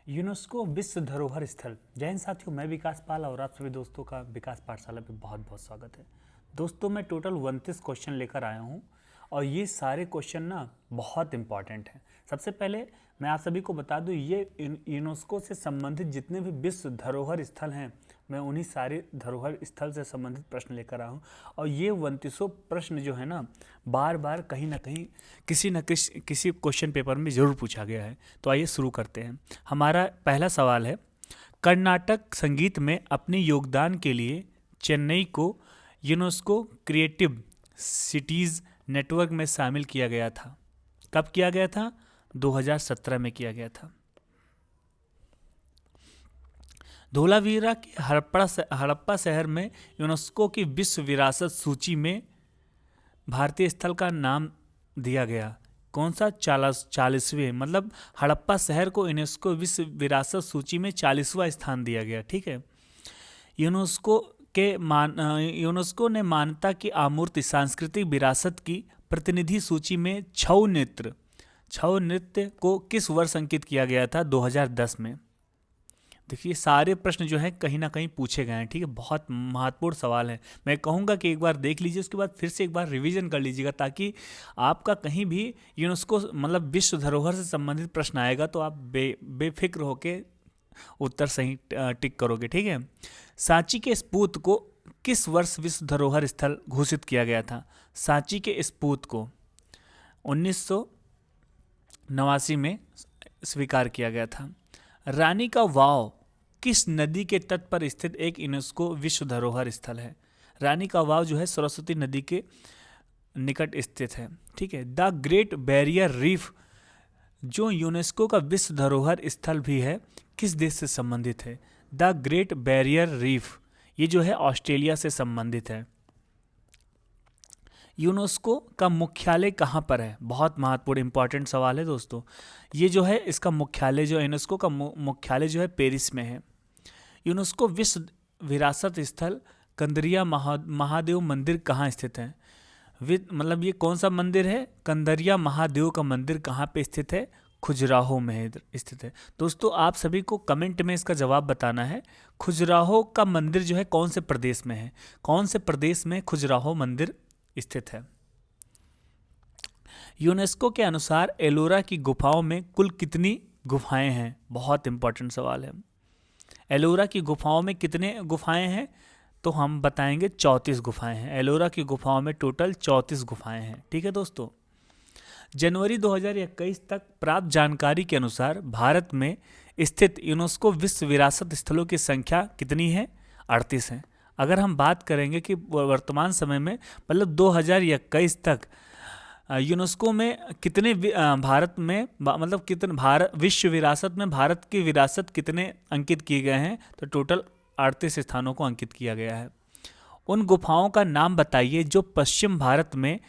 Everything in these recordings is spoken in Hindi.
यूनेस्को विश्व धरोहर स्थल। जय हिंद साथियों, मैं विकास पाल और आप सभी दोस्तों का विकास पाठशाला पे बहुत बहुत स्वागत है। दोस्तों, मैं टोटल 29 क्वेश्चन लेकर आया हूँ और ये सारे क्वेश्चन ना बहुत इंपॉर्टेंट हैं। सबसे पहले मैं आप सभी को बता दूँ, ये यूनेस्को से संबंधित जितने भी विश्व धरोहर स्थल हैं, मैं उन्हीं सारे धरोहर स्थल से संबंधित प्रश्न लेकर आया हूँ। और ये 29 प्रश्न जो है ना, बार बार कहीं ना कहीं किसी न किसी क्वेश्चन पेपर में ज़रूर पूछा गया है। तो आइए शुरू करते हैं। हमारा पहला सवाल है, कर्नाटक संगीत में अपने योगदान के लिए चेन्नई को यूनेस्को क्रिएटिव सिटीज़ नेटवर्क में शामिल किया गया था। कब किया गया था? 2017 में किया गया था। धोलावीरा के हड़प्पा शहर में यूनेस्को की विश्व विरासत सूची में भारतीय स्थल का नाम दिया गया। कौन सा? 40वें, मतलब हड़प्पा शहर को यूनेस्को विश्व विरासत सूची में 40वां स्थान दिया गया। ठीक है। यूनेस्को ने मान्यता की अमूर्त सांस्कृतिक विरासत की प्रतिनिधि सूची में छऊ नृत्य को किस वर्ष अंकित किया गया था? 2010 में। देखिए, सारे प्रश्न जो हैं कहीं ना कहीं पूछे गए हैं। ठीक है, बहुत महत्वपूर्ण सवाल है। मैं कहूँगा कि एक बार देख लीजिए, उसके बाद फिर से एक बार रिवीजन कर लीजिएगा, ताकि आपका कहीं भी यूनेस्को मतलब विश्व धरोहर से संबंधित प्रश्न आएगा तो आप बेफिक्र होकर उत्तर सही टिक करोगे। ठीक है। सांची के स्पूत को किस वर्ष विश्व धरोहर स्थल घोषित किया गया था? सांची के स्पूत को 1989 में स्वीकार किया गया था। रानी का वाव किस नदी के तट पर स्थित एक यूनेस्को विश्व धरोहर स्थल है? रानी का वाव जो है सरस्वती नदी के निकट स्थित है। ठीक है। द ग्रेट बैरियर रीफ जो यूनेस्को का विश्व धरोहर स्थल भी है, किस देश से संबंधित है? द ग्रेट बैरियर रीफ ये जो है ऑस्ट्रेलिया से संबंधित है। यूनेस्को का मुख्यालय कहाँ पर है? बहुत महत्वपूर्ण इंपॉर्टेंट सवाल है दोस्तों। ये जो है इसका मुख्यालय जो यूनेस्को का मुख्यालय जो है पेरिस में है। यूनेस्को विश्व विरासत स्थल कंदरिया महादेव मंदिर कहाँ स्थित है? मतलब ये कौन सा मंदिर है? कंदरिया महादेव का मंदिर कहाँ पे स्थित है? खजुराहो में स्थित है। दोस्तों, आप सभी को कमेंट में इसका जवाब बताना है। खजुराहो का मंदिर जो है कौन से प्रदेश में है? कौन से प्रदेश में खजुराहो मंदिर स्थित है? यूनेस्को के अनुसार एलोरा की गुफाओं में कुल कितनी गुफाएं हैं? बहुत इंपॉर्टेंट सवाल है। एलोरा की गुफाओं में कितने गुफाएं हैं? तो हम बताएंगे 34 गुफाएं हैं। एलोरा की गुफाओं में टोटल 34 गुफाएं हैं। ठीक है दोस्तों। जनवरी 2021 तक प्राप्त जानकारी के अनुसार भारत में स्थित यूनेस्को विश्व विरासत स्थलों की संख्या कितनी है? 38 है। अगर हम बात करेंगे कि वर्तमान समय में मतलब 2021 तक यूनेस्को में कितने भारत में मतलब कितने विश्व विरासत में भारत की विरासत कितने अंकित किए गए हैं, तो टोटल 38 स्थानों को अंकित किया गया है। उन गुफाओं का नाम बताइए जो पश्चिम भारत में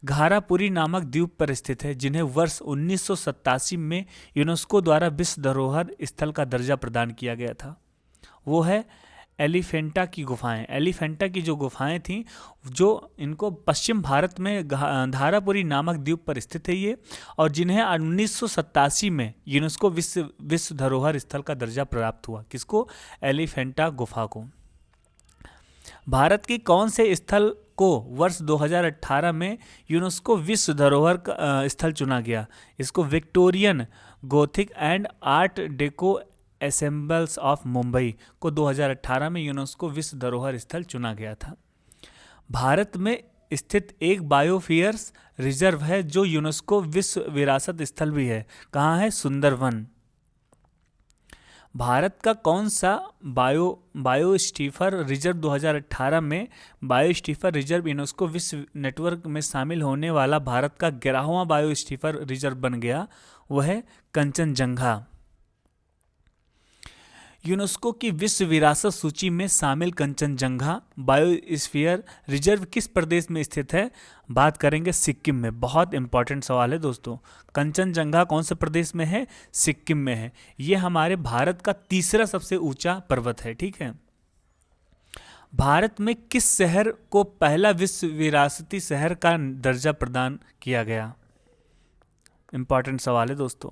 घारापुरी नामक द्वीप पर स्थित है, जिन्हें वर्ष 1987 में यूनेस्को द्वारा विश्व धरोहर स्थल का दर्जा प्रदान किया गया था। वो है एलिफेंटा की गुफाएं। एलिफेंटा की जो गुफाएं थीं, जो इनको पश्चिम भारत में धारापुरी नामक द्वीप पर स्थित है ये, और जिन्हें 1987 में यूनेस्को विश्व धरोहर स्थल का दर्जा प्राप्त हुआ। किसको? एलिफेंटा गुफा को। भारत की कौन से स्थल को वर्ष 2018 में यूनेस्को विश्व धरोहर स्थल चुना गया? इसको Victorian Gothic and art deco ensembles of Mumbai को 2018 में यूनेस्को विश्व धरोहर स्थल चुना गया था। भारत में स्थित एक बायोस्फीयर रिजर्व है जो यूनेस्को विश्व विरासत स्थल भी है। कहाँ है? सुंदरवन। भारत का कौन सा बायोस्फीयर रिजर्व 2018 में बायोस्फीयर रिजर्व यूनेस्को विश्व नेटवर्क में शामिल होने वाला भारत का 11वां बायोस्फीयर रिजर्व बन गया? वह है कंचनजंगा। यूनेस्को की विश्व विरासत सूची में शामिल कंचनजंगा बायोस्फीयर रिजर्व किस प्रदेश में स्थित है? बात करेंगे सिक्किम में। बहुत इंपॉर्टेंट सवाल है दोस्तों। कंचनजंगा कौन से प्रदेश में है? सिक्किम में है। ये हमारे भारत का तीसरा सबसे ऊंचा पर्वत है। ठीक है। भारत में किस शहर को पहला विश्व विरासती शहर का दर्जा प्रदान किया गया? इंपॉर्टेंट सवाल है दोस्तों।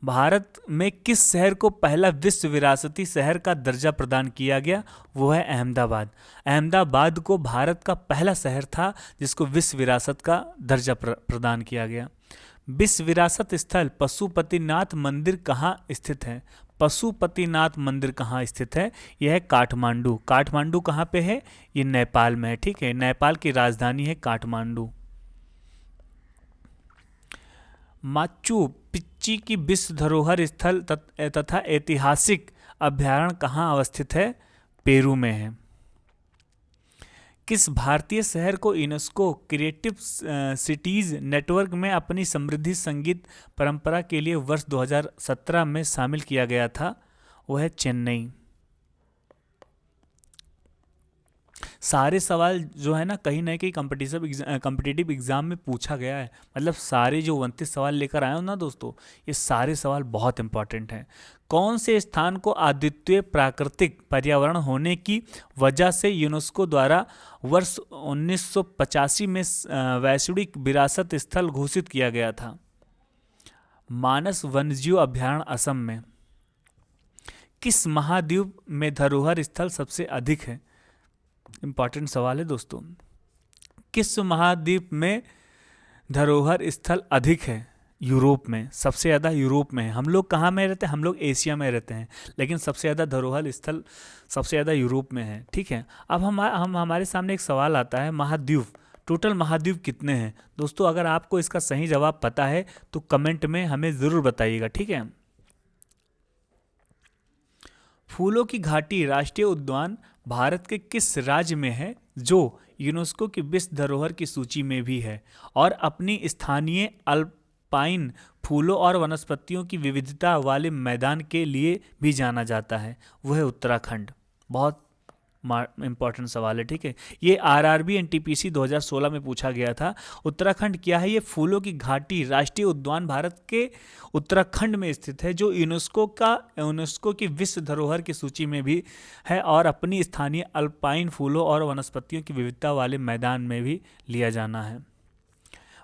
भारत में किस शहर को पहला विश्व विरासती शहर का दर्जा प्रदान किया गया? वो है अहमदाबाद। अहमदाबाद को भारत का पहला शहर था जिसको विश्व विरासत का दर्जा प्रदान किया गया। विश्व विरासत स्थल पशुपतिनाथ मंदिर कहाँ स्थित है? पशुपतिनाथ मंदिर कहाँ स्थित है? यह है काठमांडू। काठमांडू कहाँ पे है? ये नेपाल में है, ठीक है। नेपाल की राजधानी है काठमांडू। माचू पिच्ची की विश्व धरोहर स्थल तथा ऐतिहासिक अभ्यारण्य कहाँ अवस्थित है? पेरू में है। किस भारतीय शहर को यूनेस्को क्रिएटिव सिटीज नेटवर्क में अपनी समृद्ध संगीत परंपरा के लिए वर्ष 2017 में शामिल किया गया था? वह है चेन्नई। सारे सवाल जो है ना कहीं ना कहीं कॉम्पिटिटिव एग्जाम में पूछा गया है। मतलब सारे जो 29 सवाल लेकर आए हो ना दोस्तों, ये सारे सवाल बहुत इंपॉर्टेंट हैं। कौन से स्थान को अद्वितीय प्राकृतिक पर्यावरण होने की वजह से यूनेस्को द्वारा वर्ष 1985 में वैश्विक विरासत स्थल घोषित किया गया था? मानस वन्यजीव अभ्यारण्य असम में। किस महाद्वीप में धरोहर स्थल सबसे अधिक है? इंपॉर्टेंट सवाल है दोस्तों। किस महाद्वीप में धरोहर स्थल अधिक है? यूरोप में। सबसे ज़्यादा यूरोप में है। हम लोग कहाँ में रहते हैं? हम लोग एशिया में रहते हैं, लेकिन सबसे ज़्यादा धरोहर स्थल सबसे ज़्यादा यूरोप में है, ठीक है। अब हमारे सामने एक सवाल आता है, महाद्वीप, टोटल महाद्वीप कितने हैं? दोस्तों अगर आपको इसका सही जवाब पता है तो कमेंट में हमें ज़रूर बताइएगा, ठीक है। फूलों की घाटी राष्ट्रीय उद्यान भारत के किस राज्य में है जो यूनेस्को की विश्व धरोहर की सूची में भी है और अपनी स्थानीय अल्पाइन फूलों और वनस्पतियों की विविधता वाले मैदान के लिए भी जाना जाता है? वह है उत्तराखंड। बहुत इंपॉर्टेंट सवाल है, ठीक है। ये आरआरबी एनटीपीसी 2016 में पूछा गया था। उत्तराखंड क्या है? ये फूलों की घाटी राष्ट्रीय उद्यान भारत के उत्तराखंड में स्थित है जो यूनेस्को की विश्व धरोहर की सूची में भी है और अपनी स्थानीय अल्पाइन फूलों और वनस्पतियों की विविधता वाले मैदान में भी लिया जाना है।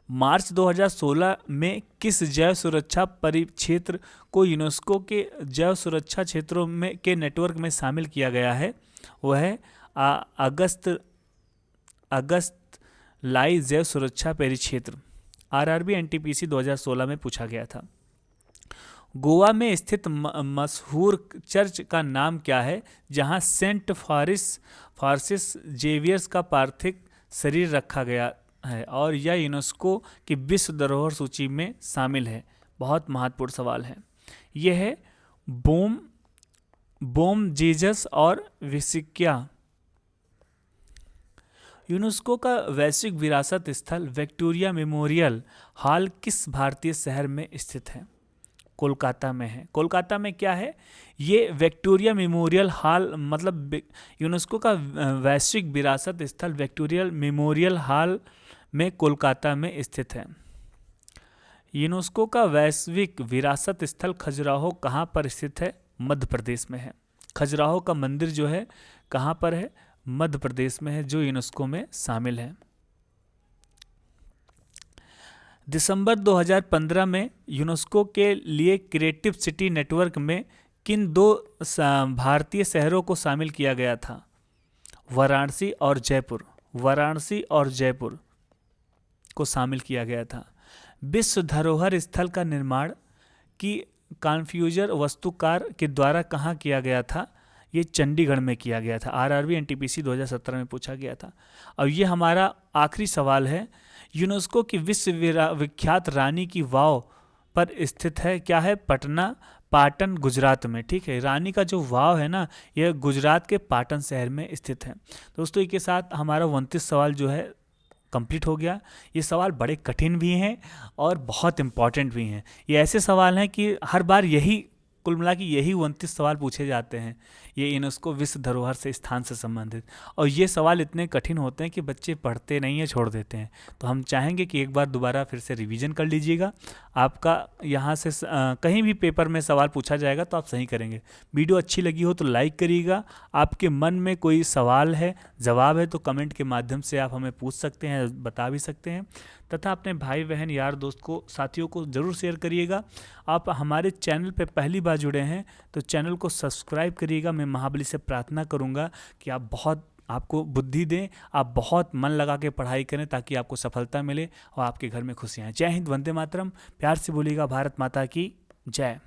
मार्च 2016 में किस जैव सुरक्षा परिक्षेत्र को यूनेस्को के जैव सुरक्षा क्षेत्रों में के नेटवर्क में शामिल किया गया है? वह है अगस्त लाई जैव सुरक्षा परिक्षेत्र। आरआरबी एनटीपीसी 2016 में पूछा गया था। गोवा में स्थित मशहूर चर्च का नाम क्या है जहां सेंट फ्रांसिस जेवियर्स का पार्थिव शरीर रखा गया है और यह यूनेस्को की विश्व धरोहर सूची में शामिल है? बहुत महत्वपूर्ण सवाल है। यह है बोम जीजस और विसिक्या। यूनेस्को का वैश्विक विरासत स्थल विक्टोरिया मेमोरियल हॉल किस भारतीय शहर में स्थित है? कोलकाता में है। कोलकाता में क्या है? ये विक्टोरिया मेमोरियल हॉल, मतलब यूनेस्को का वैश्विक विरासत स्थल विक्टोरिया मेमोरियल हॉल में कोलकाता में स्थित है। यूनेस्को का वैश्विक विरासत स्थल खजुराहो कहाँ पर स्थित है? मध्य प्रदेश में है। खजुराहो का मंदिर जो है कहाँ पर है? मध्य प्रदेश में है, जो यूनेस्को में शामिल है। दिसंबर 2015 में यूनेस्को के लिए क्रिएटिव सिटी नेटवर्क में किन 2 भारतीय शहरों को शामिल किया गया था? वाराणसी और जयपुर। वाराणसी और जयपुर को शामिल किया गया था। विश्व धरोहर स्थल का निर्माण की कॉन्फ्यूजर वास्तुकार के द्वारा कहाँ किया गया था? ये चंडीगढ़ में किया गया था। आरआरबी एनटीपीसी 2017 में पूछा गया था। और ये हमारा आखिरी सवाल है। यूनेस्को की विश्व विख्यात रानी की वाव पर स्थित है क्या है? पाटन गुजरात में, ठीक है। रानी का जो वाव है ना, यह गुजरात के पाटन शहर में स्थित है। दोस्तों के साथ हमारा 29 सवाल जो है कंप्लीट हो गया। ये सवाल बड़े कठिन भी हैं और बहुत इंपॉर्टेंट भी हैं। ये ऐसे सवाल हैं कि हर बार कुल मिला के यही 29 सवाल पूछे जाते हैं, ये यूनेस्को विश्व धरोहर से स्थान से संबंधित। और ये सवाल इतने कठिन होते हैं कि बच्चे पढ़ते नहीं हैं, छोड़ देते हैं। तो हम चाहेंगे कि एक बार दोबारा फिर से रिवीजन कर लीजिएगा। आपका यहाँ से कहीं भी पेपर में सवाल पूछा जाएगा तो आप सही करेंगे। वीडियो अच्छी लगी हो तो लाइक करिएगा। आपके मन में कोई सवाल है, जवाब है, तो कमेंट के माध्यम से आप हमें पूछ सकते हैं, बता भी सकते हैं। तथा अपने भाई बहन यार दोस्त को साथियों को ज़रूर शेयर करिएगा। आप हमारे चैनल पे पहली बार जुड़े हैं तो चैनल को सब्सक्राइब करिएगा। मैं महाबली से प्रार्थना करूँगा कि आप बहुत आपको बुद्धि दें, आप बहुत मन लगा के पढ़ाई करें ताकि आपको सफलता मिले और आपके घर में खुशियाँ आएं। जय हिंद, वंदे मातरम। प्यार से बोलिएगा भारत माता की जय।